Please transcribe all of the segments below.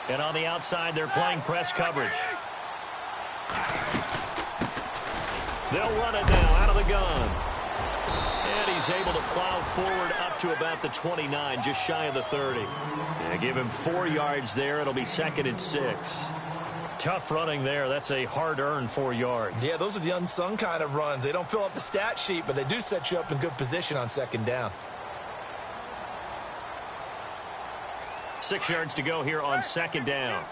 And on the outside, they're playing press coverage. They'll run it now out of the gun. And he's able to plow forward up to about the 29, just shy of the 30. Yeah, give him 4 yards there. It'll be 2nd and 6. Tough running there. That's a hard-earned 4 yards. Yeah, those are the unsung kind of runs. They don't fill up the stat sheet, but they do set you up in good position on 2nd down. 6 yards to go here on 2nd down.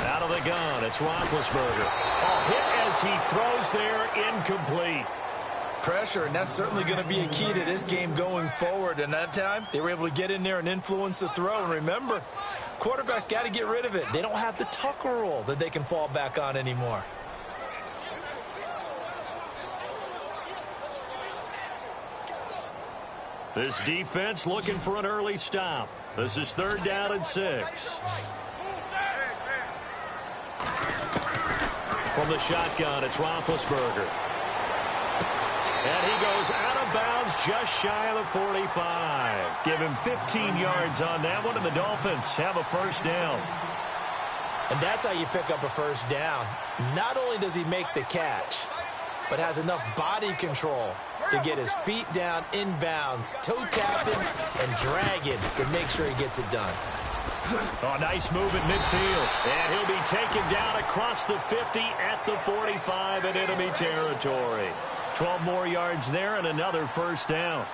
Out of the gun, it's Roethlisberger. A hit as he throws there, incomplete. Pressure, and that's certainly going to be a key to this game going forward. And that time, they were able to get in there and influence the throw. And remember, quarterbacks got to get rid of it. They don't have the tucker roll that they can fall back on anymore. This defense looking for an early stop. This is 3rd down and 6. From the shotgun, it's Roethlisberger. And he goes out of bounds just shy of the 45. Give him 15 yards on that one, and the Dolphins have a 1st down. And that's how you pick up a 1st down. Not only does he make the catch, but has enough body control to get his feet down inbounds, toe tapping, and dragging to make sure he gets it done. Oh, nice move at midfield. And he'll be taken down across the 50 at the 45 in enemy territory. 12 more yards there and another 1st down.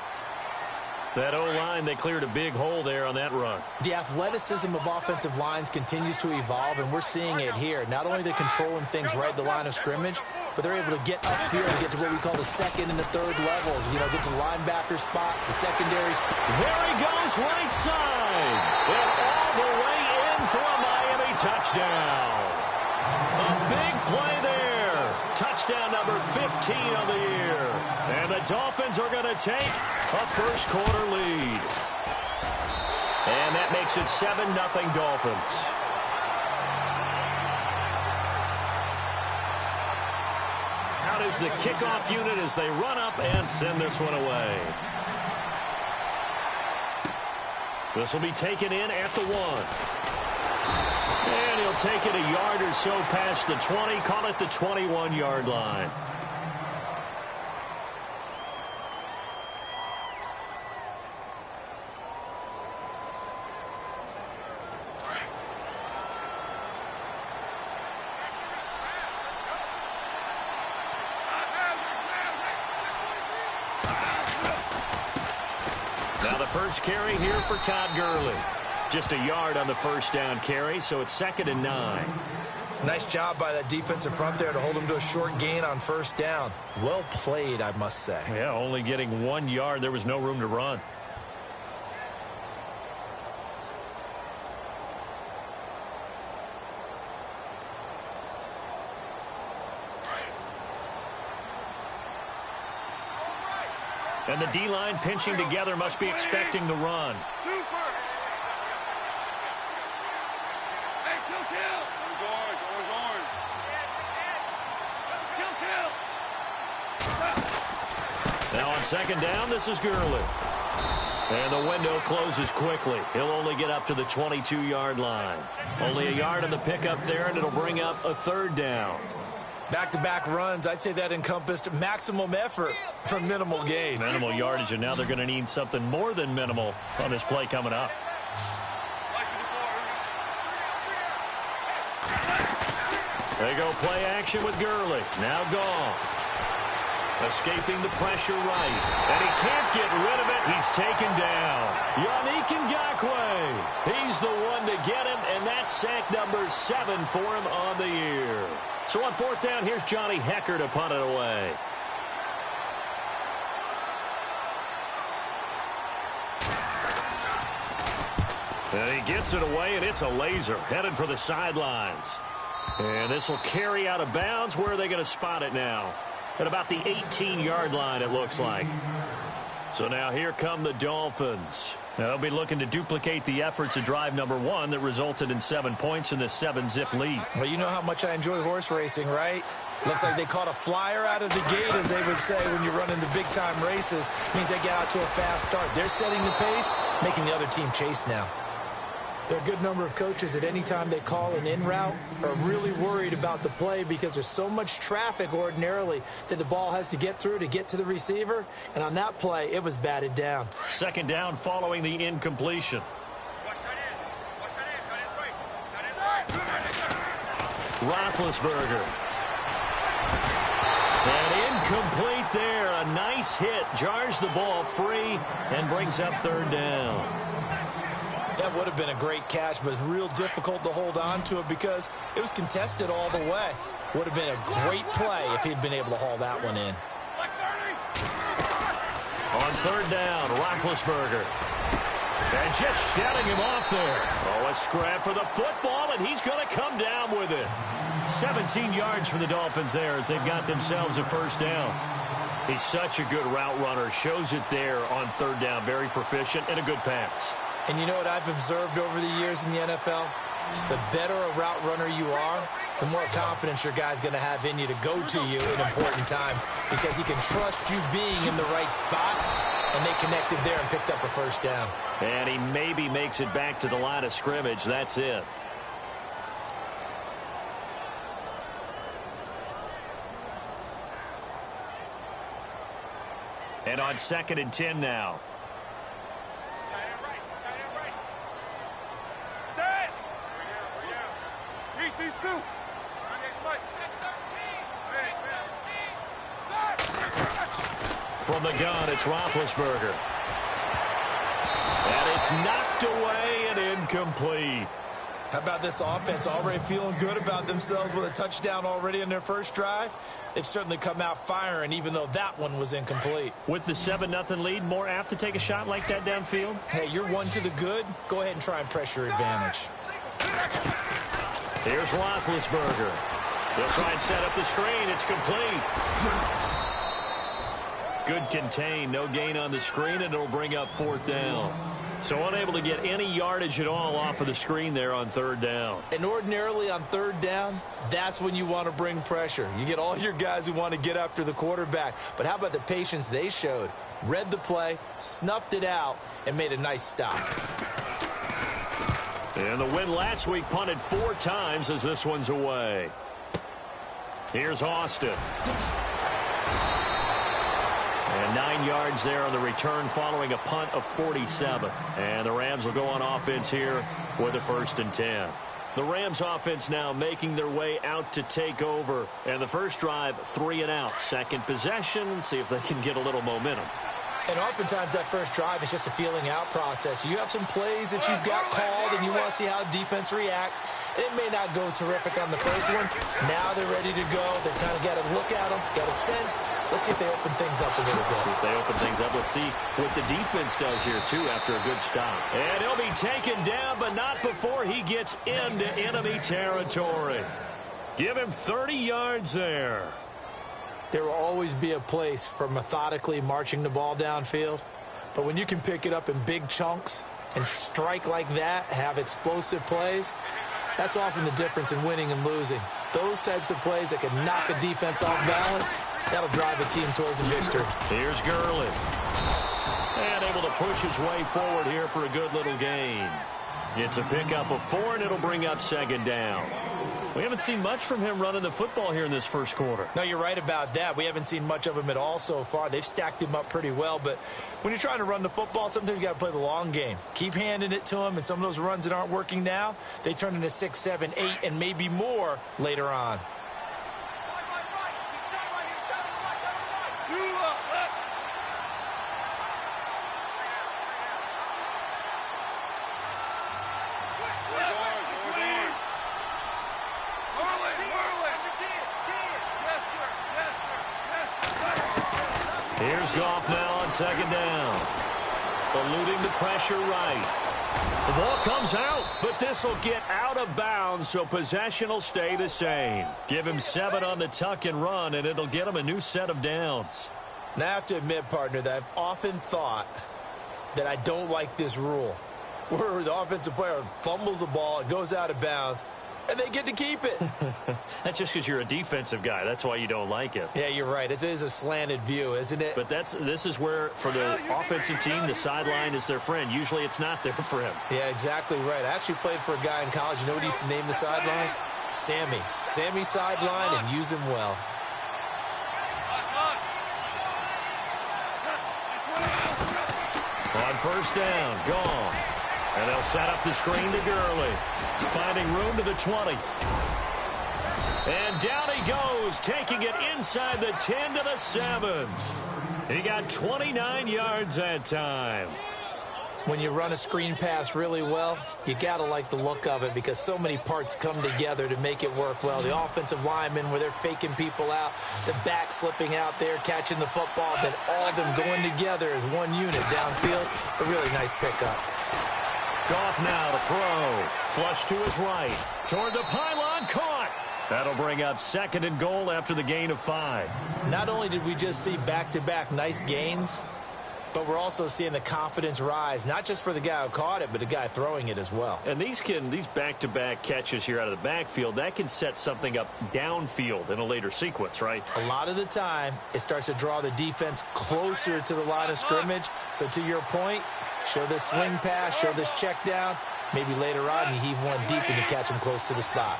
That O-line, they cleared a big hole there on that run. The athleticism of offensive lines continues to evolve, and we're seeing it here. Not only are they controlling things right at the line of scrimmage, but they're able to get upfield and get to what we call the 2nd and the 3rd levels. You know, get to the linebacker spot, the secondary spot. There he goes, right side. And all the way in for a Miami touchdown. A big play there. Touchdown number 15 of the year. And the Dolphins are going to take a 1st quarter lead. And that makes it 7-0 Dolphins. Out is the kickoff unit as they run up and send this one away. This will be taken in at the 1. And he'll take it a yard or so past the 20, call it the 21-yard line. Now the first carry here for Todd Gurley. Just a yard on the 1st down carry, so it's 2nd and 9. Nice job by that defensive front there to hold him to a short gain on 1st down. Well played, I must say. Yeah, only getting 1 yard. There was no room to run. And the D-line pinching together must be expecting the run. Now on 2nd down, this is Gurley. And the window closes quickly. He'll only get up to the 22-yard line. Only a yard on the pickup there, and it'll bring up a 3rd down. Back-to-back runs, I'd say that encompassed maximum effort for minimal gain. Minimal yardage, and now they're going to need something more than minimal on this play coming up. They go play action with Gurley. Now Goff. Escaping the pressure right. And he can't get rid of it. He's taken down. Yannick Ngakoue. He's the one to get him, and that's sack number 7 for him on the year. So on 4th down, here's Johnny Hecker to punt it away. And he gets it away, and it's a laser headed for the sidelines. And this will carry out of bounds. Where are they going to spot it now? At about the 18-yard line, it looks like. So now here come the Dolphins. They'll be looking to duplicate the efforts of drive number 1 that resulted in 7 points in this 7-zip lead. Well, you know how much I enjoy horse racing, right? Looks like they caught a flyer out of the gate, as they would say when you're running the big-time races. Means they get out to a fast start. They're setting the pace, making the other team chase now. There are a good number of coaches at any time they call an in route are really worried about the play because there's so much traffic ordinarily that the ball has to get through to get to the receiver. And on that play, it was batted down. Second down following the incompletion. Roethlisberger. And incomplete there. A nice hit. Jars the ball free and brings up third down. That would have been a great catch, but it's real difficult to hold on to it because it was contested all the way. Would have been a great play if he'd been able to haul that one in. On third down, Roethlisberger. And just shutting him off there. Oh, a scrap for the football, and he's going to come down with it. 17 yards for the Dolphins there as they've got themselves a first down. He's such a good route runner. Shows it there on third down. Very proficient and a good pass. And you know what I've observed over the years in the NFL? The better a route runner you are, the more confidence your guy's going to have in you to go to you in important times because he can trust you being in the right spot, and they connected there and picked up a first down. And he maybe makes it back to the line of scrimmage. That's it. And on 2nd and 10 now. These two. From the gun, it's Roethlisberger. And it's knocked away and incomplete. How about this offense already feeling good about themselves with a touchdown already in their first drive? They've certainly come out firing, even though that one was incomplete. With the 7-0 lead, more apt to take a shot like that downfield? Hey, you're one to the good. Go ahead and try and press your advantage. Here's Roethlisberger. They'll try and set up the screen. It's complete. Good contain. No gain on the screen, and it'll bring up fourth down. So unable to get any yardage at all off of the screen there on third down. And ordinarily on third down, that's when you want to bring pressure. You get all your guys who want to get after the quarterback. But how about the patience they showed? Read the play, snuffed it out, and made a nice stop. And the win last week punted 4 times as this one's away. Here's Austin. And 9 yards there on the return following a punt of 47. And the Rams will go on offense here with a 1st and 10. The Rams offense now making their way out to take over. And the first drive, 3 and out. Second possession, see if they can get a little momentum. And oftentimes that first drive is just a feeling out process. You have some plays that you've got called and you want to see how defense reacts. It may not go terrific on the first one. Now they're ready to go. They've kind of got to look at them, got a sense. Let's see if they open things up a little bit. See if they open things up. Let's see what the defense does here, too, after a good stop. And he'll be taken down, but not before he gets into enemy territory. Give him 30 yards there. There will always be a place for methodically marching the ball downfield. But when you can pick it up in big chunks and strike like that, have explosive plays, that's often the difference in winning and losing. Those types of plays that can knock a defense off balance, that'll drive a team towards a victory. Here's Gurley. And able to push his way forward here for a good little gain. It's a pickup of 4, and it'll bring up 2nd down. We haven't seen much from him running the football here in this first quarter. No, you're right about that. We haven't seen much of him at all so far. They've stacked him up pretty well, but when you're trying to run the football, sometimes you got to play the long game. Keep handing it to him, and some of those runs that aren't working now, they turn into 6, 7, 8, and maybe more later on. Here's Goff now on 2nd down. Eluding the pressure right. The ball comes out, but this will get out of bounds, so possession will stay the same. Give him 7 on the tuck and run, and it'll get him a new set of downs. Now I have to admit, partner, that I've often thought that I don't like this rule, where the offensive player fumbles the ball, it goes out of bounds, and they get to keep it. That's just because you're a defensive guy. That's why you don't like it. Yeah, you're right. It is a slanted view, isn't it? But this is where, for the offensive team, the sideline is their friend. Usually it's not there for him. Yeah, exactly right. I actually played for a guy in college. You know what he used to name the sideline? Sammy. Sammy sideline, and use him well. On first down, gone. And they'll set up the screen to Gurley. Finding room to the 20. And down he goes, taking it inside the 10 to the 7. He got 29 yards that time. When you run a screen pass really well, you got to like the look of it because so many parts come together to make it work well. The offensive linemen, where they're faking people out, the back slipping out there, catching the football, then all of them going together as one unit downfield. A really nice pickup. Goff now to throw. Flush to his right. Toward the pylon, caught. That'll bring up 2nd and goal after the gain of 5. Not only did we just see back-to-back nice gains, but we're also seeing the confidence rise, not just for the guy who caught it, but the guy throwing it as well. And these back-to-back catches here out of the backfield, that can set something up downfield in a later sequence, right? A lot of the time, it starts to draw the defense closer to the line of scrimmage. So to your point, show this swing pass, show this check down. Maybe later on you heave one deep and you catch him close to the spot.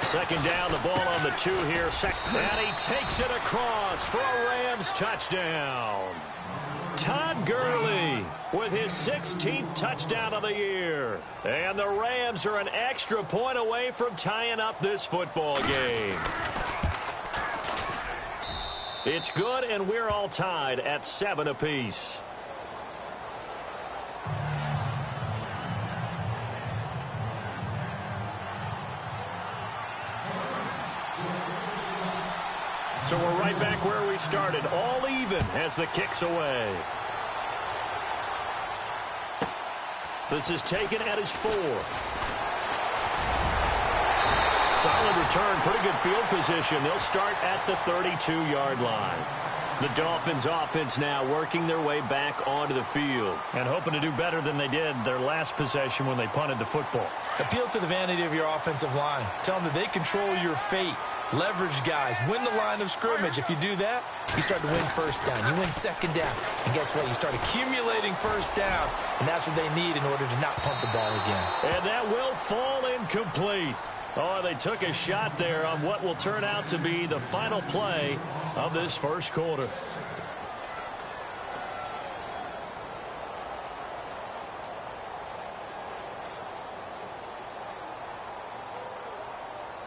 2nd down, the ball on the 2 here. And he takes it across for a Rams touchdown. Todd Gurley with his 16th touchdown of the year. And the Rams are an extra point away from tying up this football game. It's good, and we're all tied at 7 apiece. So we're right back where we started, all even as the kick's away. This is taken at his 4. Solid return, pretty good field position. They'll start at the 32-yard line. The Dolphins offense now working their way back onto the field and hoping to do better than they did their last possession when they punted the football. Appeal to the vanity of your offensive line. Tell them that they control your fate. Leverage guys. Win the line of scrimmage. If you do that, you start to win first down. You win 2nd down. And guess what? You start accumulating first downs. And that's what they need in order to not punt the ball again. And that will fall incomplete. Oh, they took a shot there on what will turn out to be the final play of this first quarter.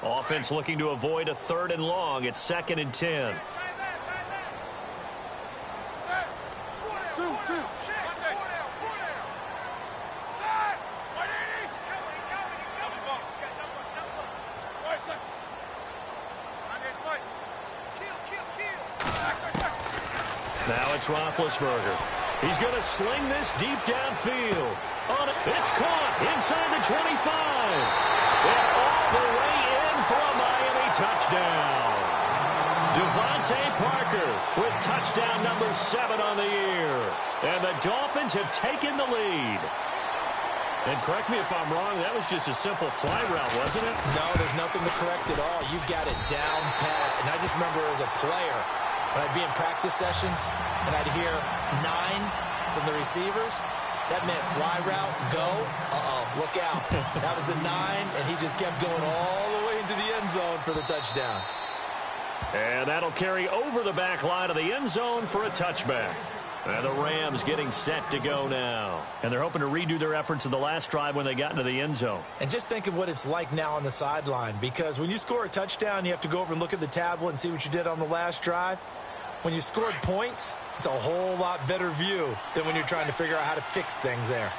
Offense looking to avoid a 3rd and long. It's 2nd and 10. Now it's Roethlisberger. He's going to sling this deep downfield. It's caught inside the 25. And all the way in for a Miami touchdown. Devontae Parker with touchdown number 7 on the year. And the Dolphins have taken the lead. And correct me if I'm wrong, that was just a simple fly route, wasn't it? No, there's nothing to correct at all. You got it down pat. And I just remember as a player, when I'd be in practice sessions and I'd hear 9 from the receivers, that meant fly route, go, look out. That was the 9, and he just kept going all the way into the end zone for the touchdown. And that'll carry over the back line of the end zone for a touchback. And the Rams getting set to go now. And they're hoping to redo their efforts in the last drive when they got into the end zone. And just think of what it's like now on the sideline, because when you score a touchdown, you have to go over and look at the tablet and see what you did on the last drive. When you scored points, it's a whole lot better view than when you're trying to figure out how to fix things there.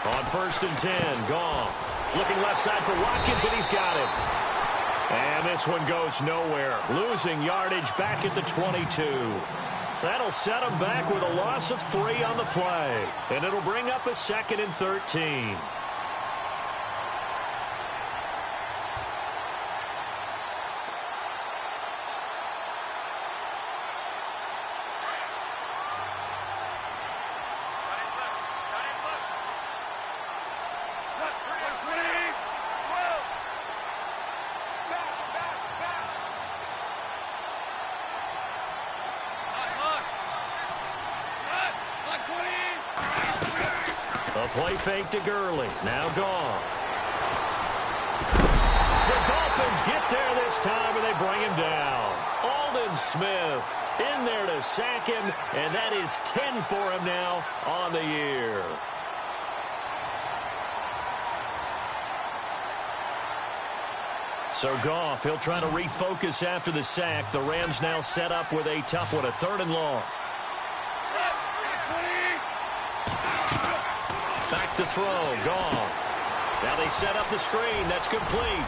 On 1st and 10, Goff looking left side for Watkins, and he's got it. And this one goes nowhere. Losing yardage back at the 22. That'll set him back with a loss of 3 on the play. And it'll bring up a 2nd and 13. play fake to Gurley. Now Goff. The Dolphins get there this time, and they bring him down. Aldon Smith in there to sack him, and that is 10 for him now on the year. So Goff, he'll try to refocus after the sack. The Rams now set up with a tough one, a 3rd and long. Back to throw, Goff. Now they set up the screen. That's complete.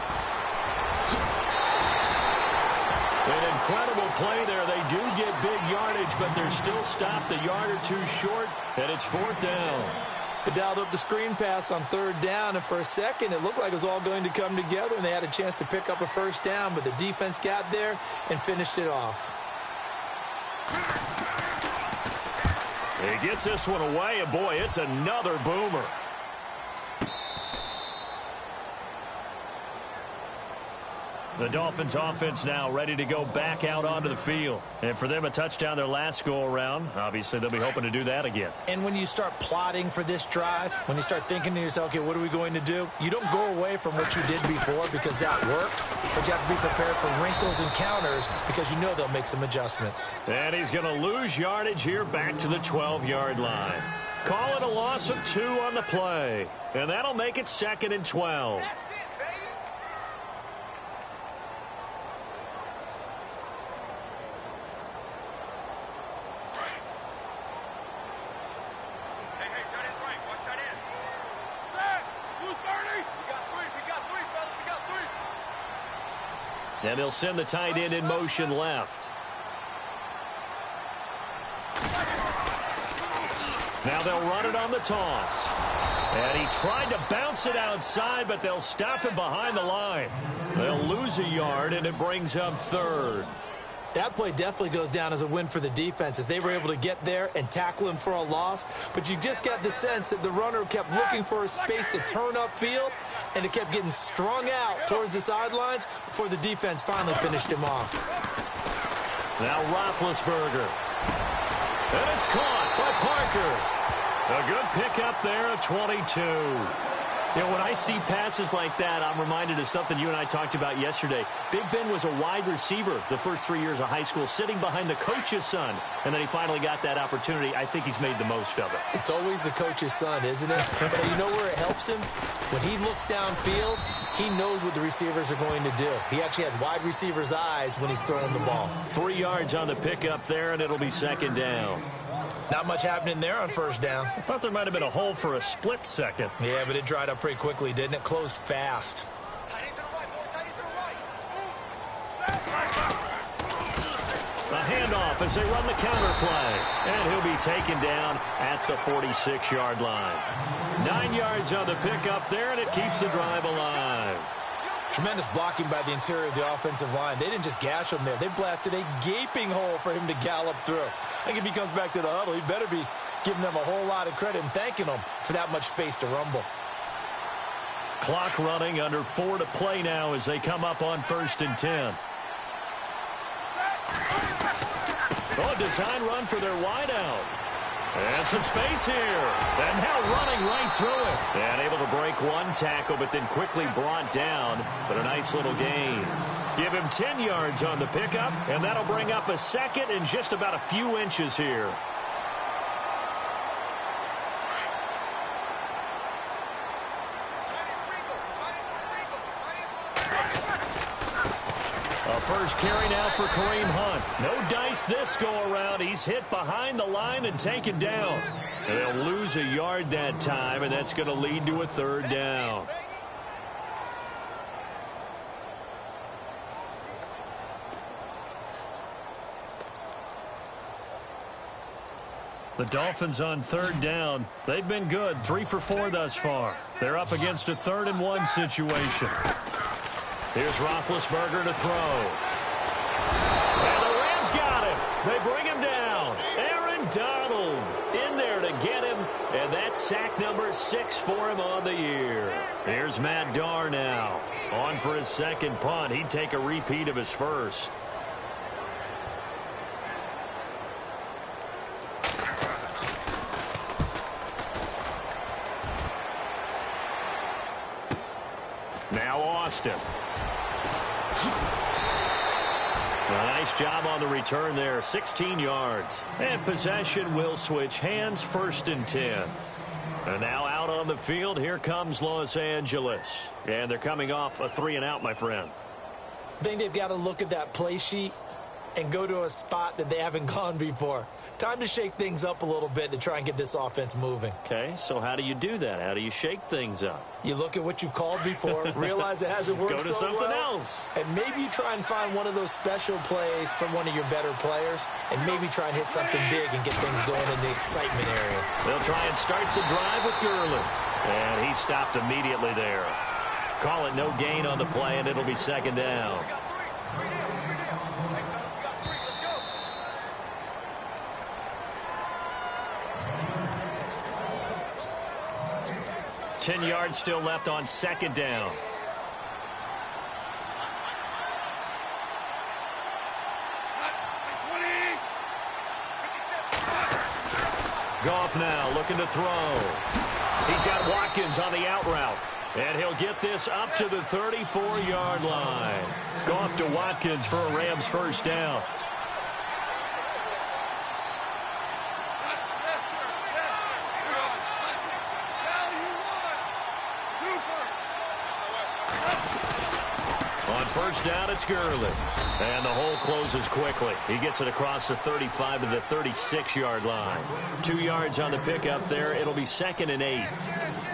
An incredible play there. They do get big yardage, but they're still stopped a yard or two short, and it's 4th down. They dialed up the screen pass on 3rd down, and for a second it looked like it was all going to come together, and they had a chance to pick up a 1st down, but the defense got there and finished it off. He gets this one away, and boy, it's another boomer. The Dolphins offense now ready to go back out onto the field. And for them, a touchdown their last go-around. Obviously, they'll be hoping to do that again. And when you start plotting for this drive, when you start thinking to yourself, okay, what are we going to do? You don't go away from what you did before because that worked, but you have to be prepared for wrinkles and counters because you know they'll make some adjustments. And he's going to lose yardage here back to the 12-yard line. Call it a loss of 2 on the play. And that'll make it 2nd and 12. And he'll send the tight end in motion left. Now they'll run it on the toss. And he tried to bounce it outside, but they'll stop him behind the line. They'll lose a yard, and it brings up 3rd. That play definitely goes down as a win for the defense as they were able to get there and tackle him for a loss. But you just got the sense that the runner kept looking for a space to turn upfield, and it kept getting strung out towards the sidelines before the defense finally finished him off. Now Roethlisberger. And it's caught by Parker. A good pickup there at 22. You know, when I see passes like that, I'm reminded of something you and I talked about yesterday. Big Ben was a wide receiver the first 3 years of high school, sitting behind the coach's son, and then he finally got that opportunity. I think he's made the most of it. It's always the coach's son, isn't it? But you know where it helps him? When he looks downfield, he knows what the receivers are going to do. He actually has wide receivers' eyes when he's throwing the ball. 3 yards on the pickup there, and it'll be 2nd down. Not much happening there on 1st down. I thought there might have been a hole for a split second. Yeah, but it dried up pretty quickly, didn't it? Closed fast. A handoff as they run the counter play. And he'll be taken down at the 46-yard line. 9 yards on the pickup there, and it keeps the drive alive. Tremendous blocking by the interior of the offensive line. They didn't just gash him there. They blasted a gaping hole for him to gallop through. I think if he comes back to the huddle, he better be giving them a whole lot of credit and thanking them for that much space to rumble. Clock running, under 4 to play now as they come up on 1st and 10. Oh, design run for their wideout. And some space here. And now running right through it. And able to break one tackle, but then quickly brought down. But a nice little gain. Give him 10 yards on the pickup, and that'll bring up a 2nd and just about a few inches here. First carry now for Kareem Hunt. No dice this go-around. He's hit behind the line and taken down. They'll lose a yard that time, and that's going to lead to a 3rd down. The Dolphins on 3rd down. They've been good, 3 for 4 thus far. They're up against a 3rd and 1 situation. Here's Roethlisberger to throw. And the Rams got him. They bring him down. Aaron Donald in there to get him. And that's sack number 6 for him on the year. Here's Matt Darr now. On for his 2nd punt. He'd take a repeat of his first. Now Austin. A nice job on the return there, 16 yards. And possession will switch hands, 1st and 10. And now out on the field, here comes Los Angeles. And they're coming off a 3-and-out, my friend. I think they've got to look at that play sheet and go to a spot that they haven't gone before. Time to shake things up a little bit to try and get this offense moving. Okay, so how do you do that? How do you shake things up? You look at what you've called before, realize it hasn't worked so well. Go to something else. And maybe you try and find one of those special plays from one of your better players, and maybe try and hit something big and get things going in the excitement area. They'll try and start the drive with Gurley. And he stopped immediately there. Call it no gain on the play, and it'll be 2nd down. Ten yards still left on 2nd down. Goff now looking to throw. He's got Watkins on the out route. And he'll get this up to the 34-yard line. Goff to Watkins for a Rams 1st down. On 1st down, it's Gurley. And the hole closes quickly. He gets it across the 35 to the 36-yard line. 2 yards on the pickup there. It'll be 2nd and 8.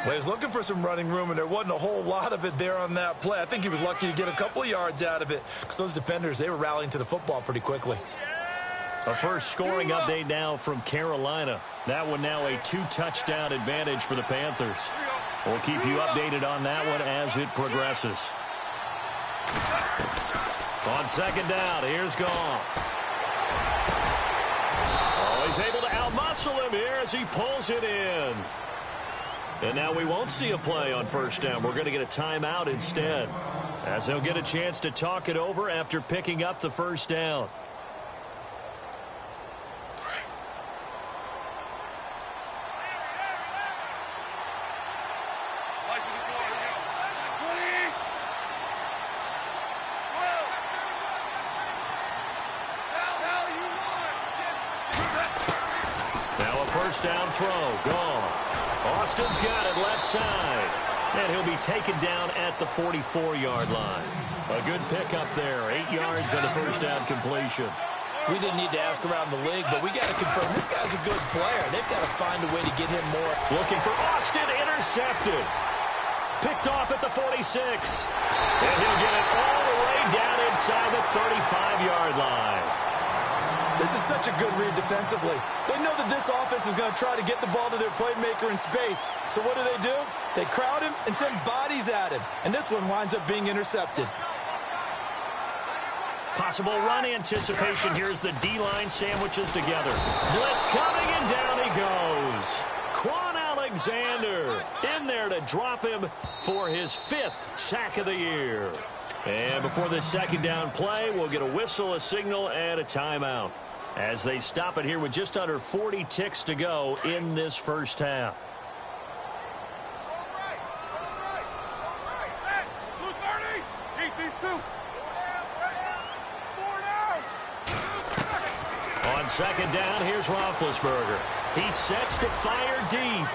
Well, he was looking for some running room, and there wasn't a whole lot of it there on that play. I think he was lucky to get a couple of yards out of it because those defenders, they were rallying to the football pretty quickly. A first scoring update now from Carolina. That one now a 2-touchdown advantage for the Panthers. We'll keep you updated on that one as it progresses. On 2nd down, here's Goff. Oh, he's able to outmuscle him here as he pulls it in. And now we won't see a play on 1st down. We're going to get a timeout instead, as they'll get a chance to talk it over after picking up the 1st down. Now a 1st down throw. Goff. Austin's got it left side. And he'll be taken down at the 44-yard line. A good pickup there. 8 yards on the 1st down completion. We didn't need to ask around the league, but we got to confirm this guy's a good player. They've got to find a way to get him more. Looking for Austin. Intercepted. Picked off at the 46. And he'll get it all the way down inside the 35-yard line. This is such a good read defensively. They know that this offense is going to try to get the ball to their playmaker in space. So what do? They crowd him and send bodies at him. And this one winds up being intercepted. Possible run anticipation. Here's the D-line sandwiches together. Blitz coming, and down he goes. Quan Alexander in there to drop him for his 5th sack of the year. And before this 2nd down play, we'll get a whistle, a signal, and a timeout, as they stop it here with just under 40 ticks to go in this 1st half. On 2nd down, here's Roethlisberger. He sets to fire deep.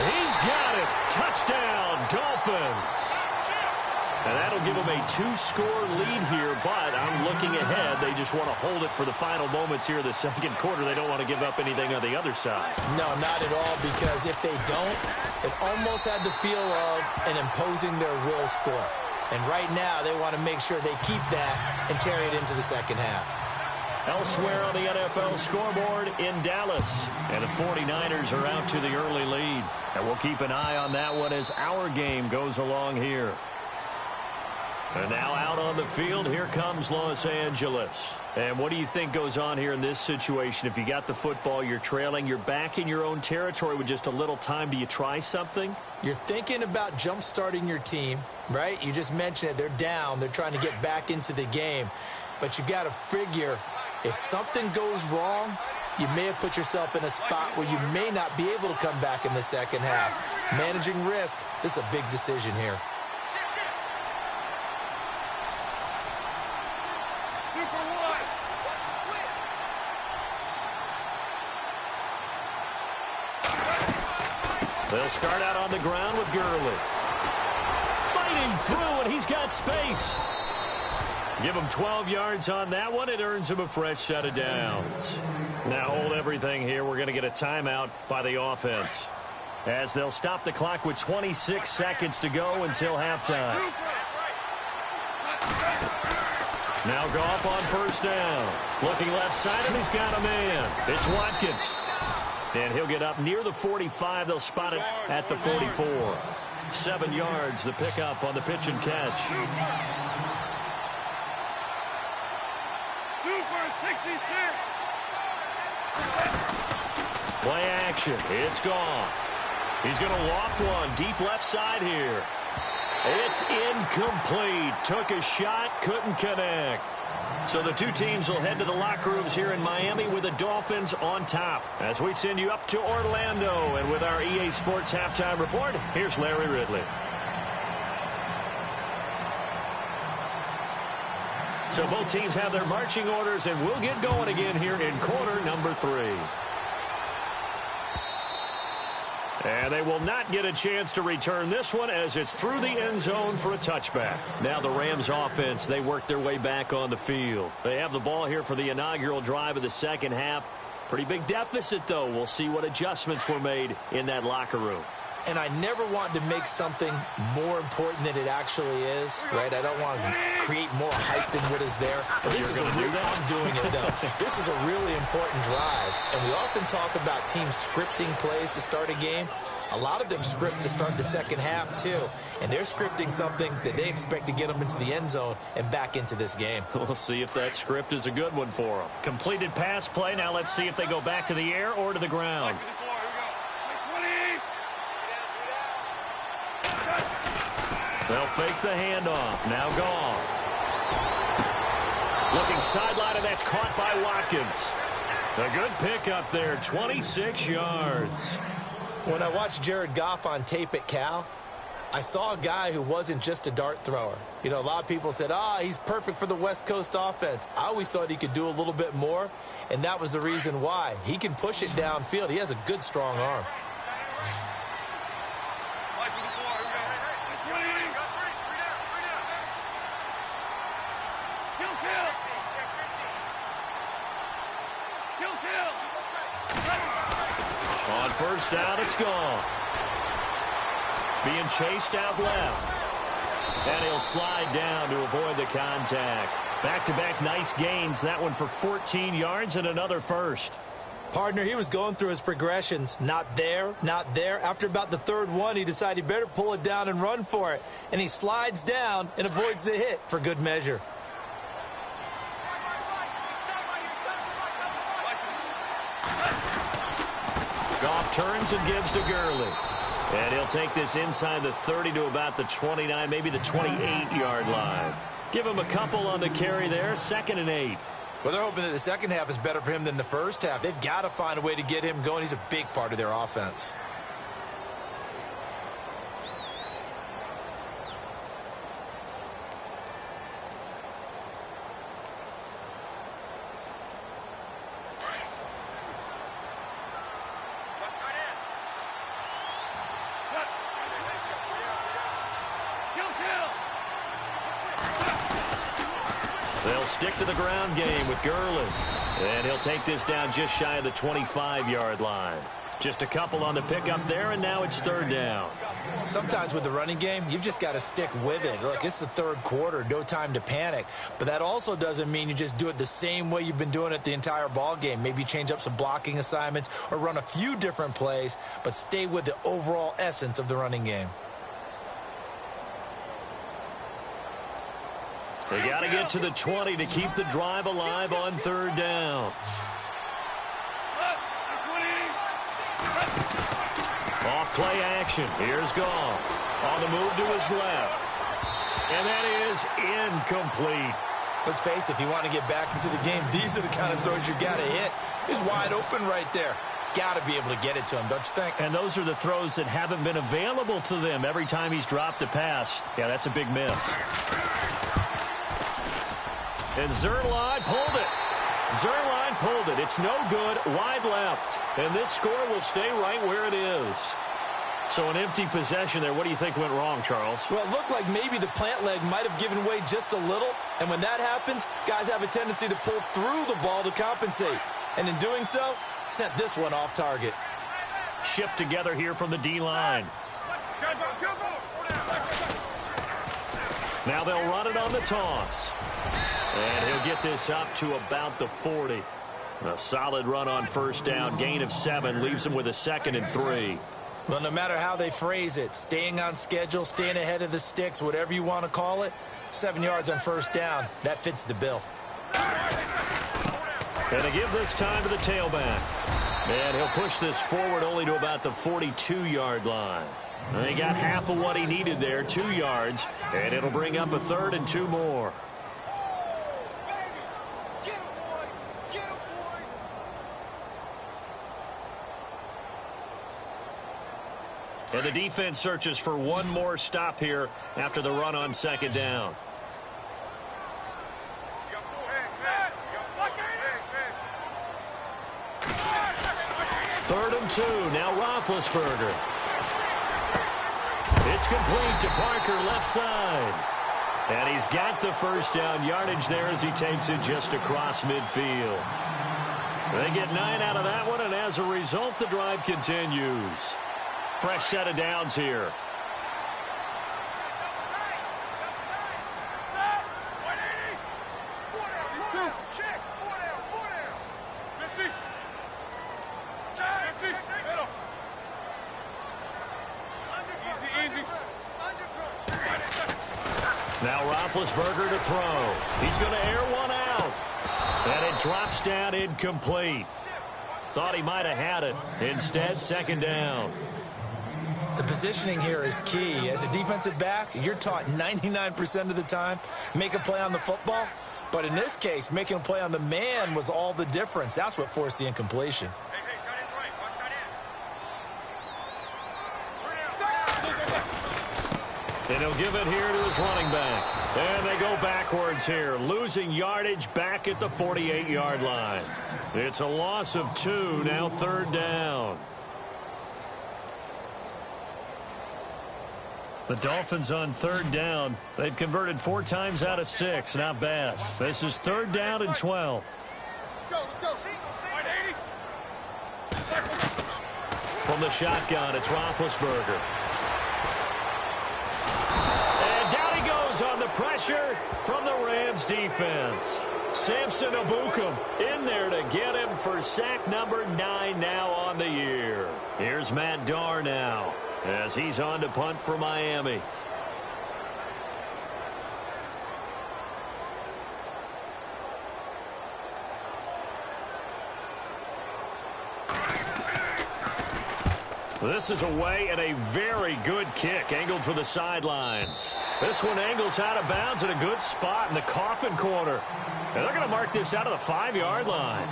He's got it. Touchdown, Dolphins. And that'll give them a 2-score lead here, but I'm looking ahead. They just want to hold it for the final moments here of the 2nd quarter. They don't want to give up anything on the other side. No, not at all, because if they don't, it almost had the feel of an imposing their will score. And right now, they want to make sure they keep that and carry it into the 2nd half. Elsewhere on the NFL scoreboard in Dallas, and the 49ers are out to the early lead. And we'll keep an eye on that one as our game goes along here. And now out on the field, here comes Los Angeles. And what do you think goes on here in this situation? If you got the football, you're trailing, you're back in your own territory with just a little time. Do you try something? You're thinking about jump-starting your team, right? You just mentioned it. They're down. They're trying to get back into the game. But you got to figure, if something goes wrong, you may have put yourself in a spot where you may not be able to come back in the 2nd half. Managing risk, this is a big decision here. They'll start out on the ground with Gurley. Fighting through, and he's got space. Give him 12 yards on that one. It earns him a fresh set of downs. Now hold everything here. We're going to get a timeout by the offense, as they'll stop the clock with 26 seconds to go until halftime. Now Goff on first down. Looking left side, and he's got a man. It's Watkins. And he'll get up near the 45. They'll spot it at the 44. 7 yards, the pickup on the pitch and catch. Play action. It's Goff. He's going to loft one deep left side here. It's incomplete. Took a shot, couldn't connect. So the two teams will head to the locker rooms here in Miami with the Dolphins on top. As we send you up to Orlando, and with our EA Sports Halftime Report, here's Larry Ridley. So both teams have their marching orders, and we'll get going again here in quarter number 3. And they will not get a chance to return this one, as it's through the end zone for a touchback. Now the Rams offense, they work their way back on the field. They have the ball here for the inaugural drive of the second half. Pretty big deficit, though. We'll see what adjustments were made in that locker room. And I never want to make something more important than it actually is, right? I don't want to create more hype than what is there. But this is I'm doing it, though. This is a really important drive. And we often talk about teams scripting plays to start a game. A lot of them script to start the second half, too. And they're scripting something that they expect to get them into the end zone and back into this game. We'll see if that script is a good one for them. Completed pass play. Now let's see if they go back to the air or to the ground. They'll fake the handoff. Now Goff. Looking sideline, and that's caught by Watkins. A good pickup there, 26 yards. When I watched Jared Goff on tape at Cal, I saw a guy who wasn't just a dart thrower. You know, a lot of people said, he's perfect for the West Coast offense. I always thought he could do a little bit more, and that was the reason why. He can push it downfield. He has a good, strong arm. On first down, it's gone. Being chased out left. And he'll slide down to avoid the contact. Back-to-back nice gains. That one for 14 yards and another first. Partner, he was going through his progressions. Not there, not there. After about the third one, he decided he better pull it down and run for it. And he slides down and avoids the hit for good measure. Goff turns and gives to Gurley. And he'll take this inside the 30 to about the 29, maybe the 28-yard line. Give him a couple on the carry there, 2nd and 8. Well, they're hoping that the second half is better for him than the first half. They've got to find a way to get him going. He's a big part of their offense. They'll stick to the ground game with Gurley. And he'll take this down just shy of the 25-yard line. Just a couple on the pickup there, and now it's 3rd down. Sometimes with the running game, you've just got to stick with it. Look, it's the 3rd quarter, no time to panic. But that also doesn't mean you just do it the same way you've been doing it the entire ball game. Maybe change up some blocking assignments or run a few different plays, but stay with the overall essence of the running game. They got to get to the 20 to keep the drive alive on 3rd down. Off play action. Here's Goff. On the move to his left. And that is incomplete. Let's face it, if you want to get back into the game, these are the kind of throws you got to hit. He's wide open right there. Got to be able to get it to him, don't you think? And those are the throws that haven't been available to them every time he's dropped a pass. Yeah, that's a big miss. And Zerline pulled it. Zerline pulled it. It's no good. Wide left. And this score will stay right where it is. So an empty possession there. What do you think went wrong, Charles? Well, it looked like maybe the plant leg might have given way just a little. And when that happens, guys have a tendency to pull through the ball to compensate. And in doing so, sent this one off target. Shift together here from the D-line. Now they'll run it on the toss. And he'll get this up to about the 40. A solid run on first down. Gain of 7 leaves him with a 2nd and 3. Well, no matter how they phrase it, staying on schedule, staying ahead of the sticks, whatever you want to call it, 7 yards on first down, that fits the bill. And to give this time to the tailback. And he'll push this forward only to about the 42-yard line. And he got half of what he needed there, 2 yards, and it'll bring up a 3rd and 2 more. And the defense searches for one more stop here after the run on 2nd down. Third and 2. Now Roethlisberger. It's complete to Parker, left side. And he's got the first down yardage there as he takes it just across midfield. They get 9 out of that one, and as a result, the drive continues. Fresh set of downs here. Now Roethlisberger to throw. He's going to air one out. And it drops down incomplete. Thought he might have had it. Instead, 2nd down. The positioning here is key. As a defensive back, you're taught 99% of the time, make a play on the football. But in this case, making a play on the man was all the difference. That's what forced the incompletion. And he'll give it here to his running back. And they go backwards here, losing yardage back at the 48-yard line. It's a loss of 2, now 3rd down. The Dolphins on 3rd down. They've converted 4 times out of 6. Not bad. This is 3rd down and 12. From the shotgun, it's Roethlisberger. And down he goes on the pressure from the Rams defense. Samson Abukum in there to get him for sack number 9 now on the year. Here's Matt Darr now, as he's on to punt for Miami. This is away and a very good kick angled for the sidelines. This one angles out of bounds at a good spot in the coffin corner. And they're going to mark this out of the 5-yard line.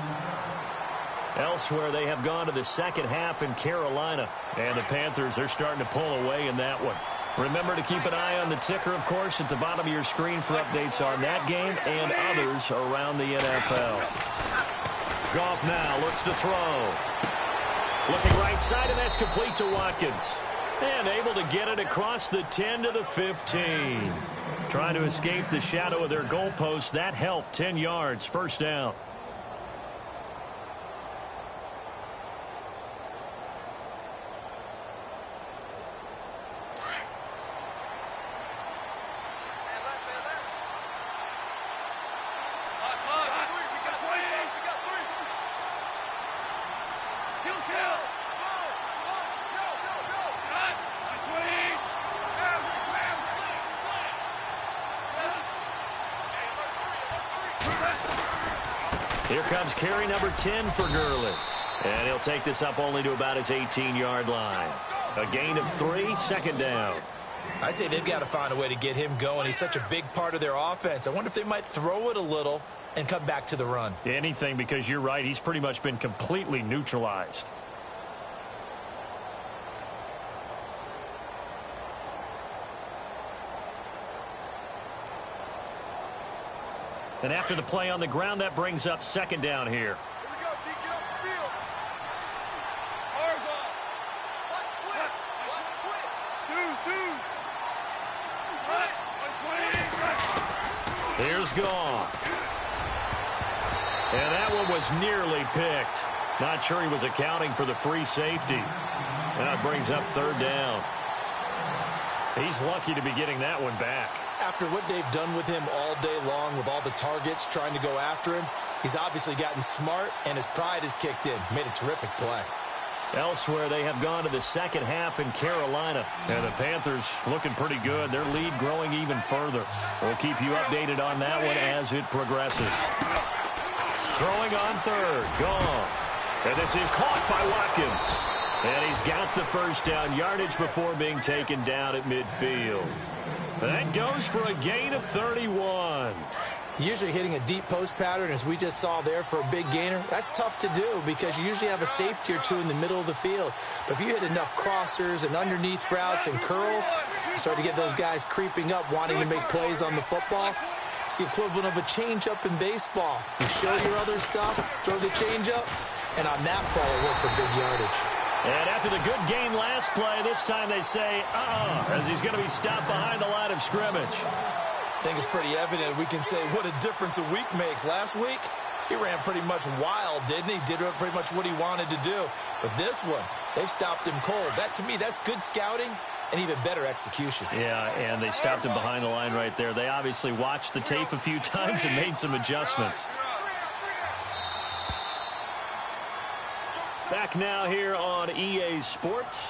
Elsewhere, they have gone to the second half in Carolina. And the Panthers, they're starting to pull away in that one. Remember to keep an eye on the ticker, of course, at the bottom of your screen for updates on that game and others around the NFL. Goff now looks to throw. Looking right side, and that's complete to Watkins. And able to get it across the 10 to the 15. Trying to escape the shadow of their goalpost. That helped. 10 yards, first down. Here comes carry number 10 for Gurley. And he'll take this up only to about his 18-yard line. A gain of 3, second down. I'd say they've got to find a way to get him going. He's such a big part of their offense. I wonder if they might throw it a little and come back to the run. Anything, because you're right. He's pretty much been completely neutralized. And after the play on the ground, that brings up second down here. Here we go, T. Get off the field. Horizontal. Watch quick. Watch quick. Two. Here's Goff. And that one was nearly picked. Not sure he was accounting for the free safety. That brings up third down. He's lucky to be getting that one back. After what they've done with him all day long with all the targets trying to go after him, he's obviously gotten smart, and his pride has kicked in. Made a terrific play. Elsewhere, they have gone to the second half in Carolina. And the Panthers looking pretty good. Their lead growing even further. We'll keep you updated on that one as it progresses. Throwing on third. Goff. And this is caught by Watkins. And he's got the first down yardage before being taken down at midfield. That goes for a gain of 31. Usually hitting a deep post pattern, as we just saw there, for a big gainer, that's tough to do because you usually have a safety or two in the middle of the field. But if you hit enough crossers and underneath routes and curls, you start to get those guys creeping up, wanting to make plays on the football. It's the equivalent of a change-up in baseball. You show your other stuff, throw the change-up, and on that play, it worked for big yardage. And after the good game last play, this time they say, as he's going to be stopped behind the line of scrimmage. I think it's pretty evident. We can say what a difference a week makes. Last week, he ran pretty much wild, didn't he? Did pretty much what he wanted to do. But this one, they stopped him cold. That, to me, that's good scouting and even better execution. Yeah, and they stopped him behind the line right there. They obviously watched the tape a few times and made some adjustments. Back now here on EA Sports.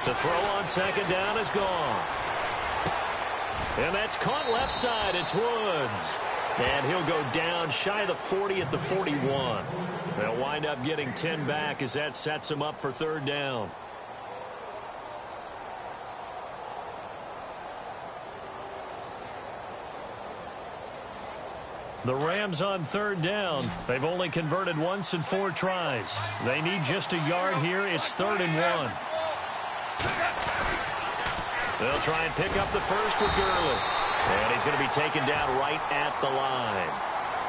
To throw on second down is gone. And that's caught left side. It's Woods. And he'll go down shy of the 40 at the 41. They'll wind up getting 10 back as that sets him up for third down. The Rams on third down. They've only converted once in 4 tries. They need just a yard here. It's 3rd and 1. They'll try and pick up the first with Gurley. And he's going to be taken down right at the line.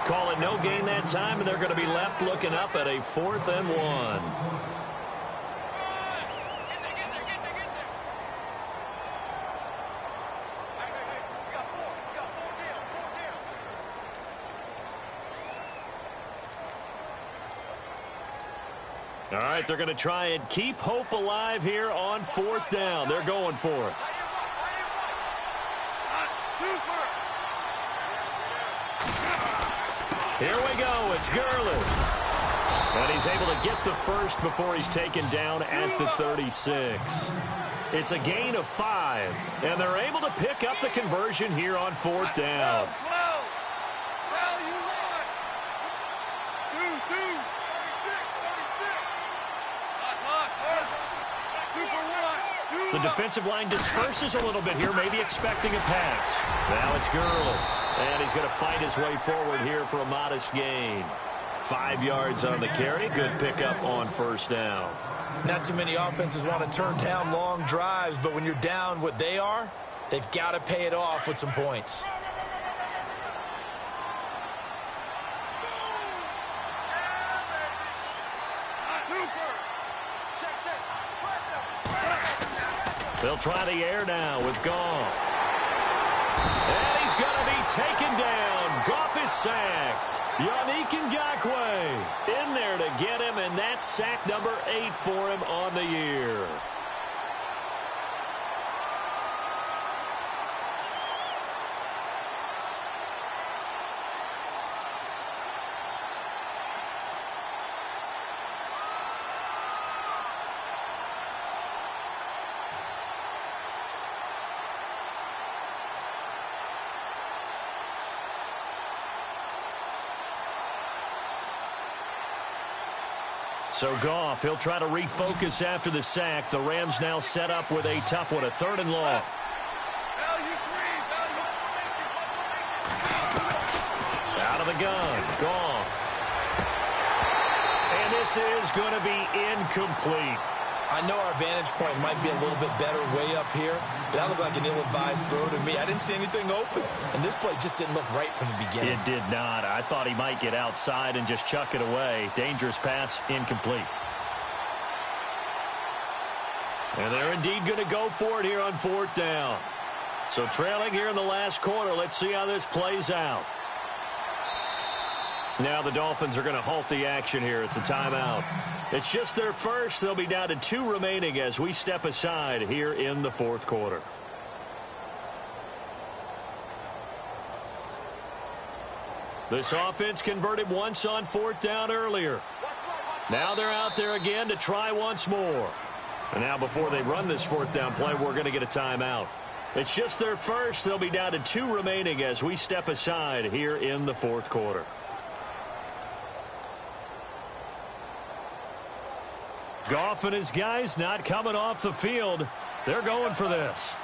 Call it no gain that time, and they're going to be left looking up at a 4th and 1. All right, they're going to try and keep hope alive here on 4th down. They're going for it. Here we go. It's Gurley. And he's able to get the first before he's taken down at the 36. It's a gain of 5, and they're able to pick up the conversion here on 4th down. The defensive line disperses a little bit here, maybe expecting a pass. Now it's Gurley, and he's going to fight his way forward here for a modest gain. 5 yards on the carry. Good pickup on first down. Not too many offenses want to turn down long drives, but when you're down what they are, they've got to pay it off with some points. They'll try the air now with Goff. And he's going to be taken down. Goff is sacked. Yannick Ngakoue in there to get him, and that's sack number 8 for him on the year. So Goff, he'll try to refocus after the sack. The Rams now set up with a tough one, a 3rd and long. Out of the gun, Goff. And this is going to be incomplete. I know our vantage point might be a little bit better way up here, but that looked like an ill-advised throw to me. I didn't see anything open, and this play just didn't look right from the beginning. It did not. I thought he might get outside and just chuck it away. Dangerous pass, incomplete. And they're indeed going to go for it here on 4th down. So trailing here in the last quarter, let's see how this plays out. Now the Dolphins are going to halt the action here. It's a timeout. It's just their first. They'll be down to 2 remaining as we step aside here in the 4th quarter. This offense converted once on 4th down earlier. Now they're out there again to try once more. And now before they run this 4th down play, we're going to get a timeout. It's just their first. They'll be down to 2 remaining as we step aside here in the 4th quarter. Goff and his guys not coming off the field. They're going for this.